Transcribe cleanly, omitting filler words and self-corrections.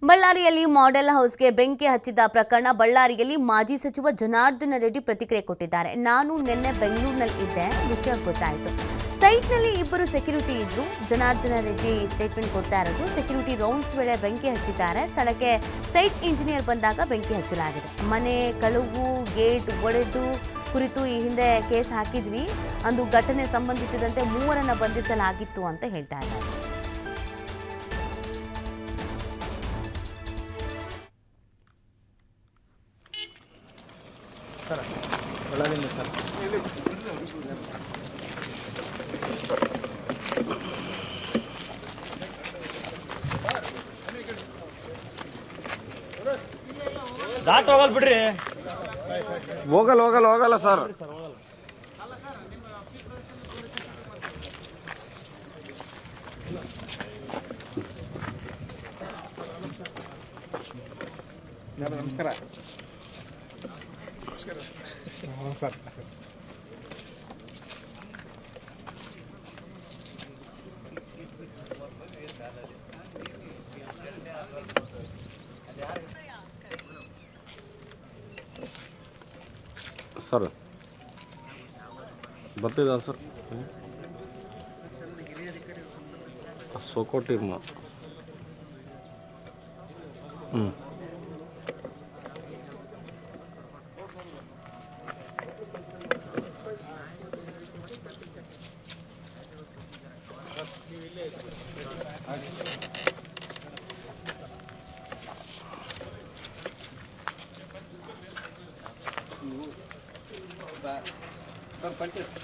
ಬಳ್ಳಾರಿಯಲ್ಲಿ ಮಾಡೆಲ್ ಹೌಸ್ಗೆ ಬೆಂಕಿ ಹಚ್ಚಿದ ಪ್ರಕರಣ. ಬಳ್ಳಾರಿಯಲ್ಲಿ ಮಾಜಿ ಸಚಿವ ಜನಾರ್ದನ ರೆಡ್ಡಿ ಪ್ರತಿಕ್ರಿಯೆ ಕೊಟ್ಟಿದ್ದಾರೆ. ನಾನು ನಿನ್ನೆ ಬೆಂಗಳೂರಿನಲ್ಲಿ ಇದ್ದೆ, ವಿಷಯ ಗೊತ್ತಾಯಿತು. ಸೈಟ್ನಲ್ಲಿ ಇಬ್ಬರು ಸೆಕ್ಯೂರಿಟಿ ಇದ್ರು. ಜನಾರ್ದನ ರೆಡ್ಡಿ ಸ್ಟೇಟ್ಮೆಂಟ್ ಕೊಡ್ತಾ ಇರೋದು, ಸೆಕ್ಯೂರಿಟಿ ರೌಂಡ್ಸ್ ವೇಳೆ ಬೆಂಕಿ ಹಚ್ಚಿದ್ದಾರೆ. ಸ್ಥಳಕ್ಕೆ ಸೈಟ್ ಇಂಜಿನಿಯರ್ ಬಂದಾಗ ಬೆಂಕಿ ಹಚ್ಚಲಾಗಿದೆ. ಮನೆ ಕಳುವು, ಗೇಟ್ ಒಡೆದು ಕುರಿತು ಈ ಹಿಂದೆ ಕೇಸ್ ಹಾಕಿದ್ವಿ. ಅಂದು ಘಟನೆ ಸಂಬಂಧಿಸಿದಂತೆ 3 ಬಂಧಿಸಲಾಗಿತ್ತು ಅಂತ ಹೇಳ್ತಾ ಇದ್ದಾರೆ. ಸರ್ ಬಳ್ಳಾರಿಯಿಂದ ಸರ್ ದಾಟ್ ಹೋಗಲ್ ಬಿಡ್ರಿ, ಹೋಗಲ್ಲ ಸರ್. ನಮಸ್ಕಾರ ಸರ್. ಸರ್ ಬರ್ತಿದ್ದ sir SOCO team. Sir panchayat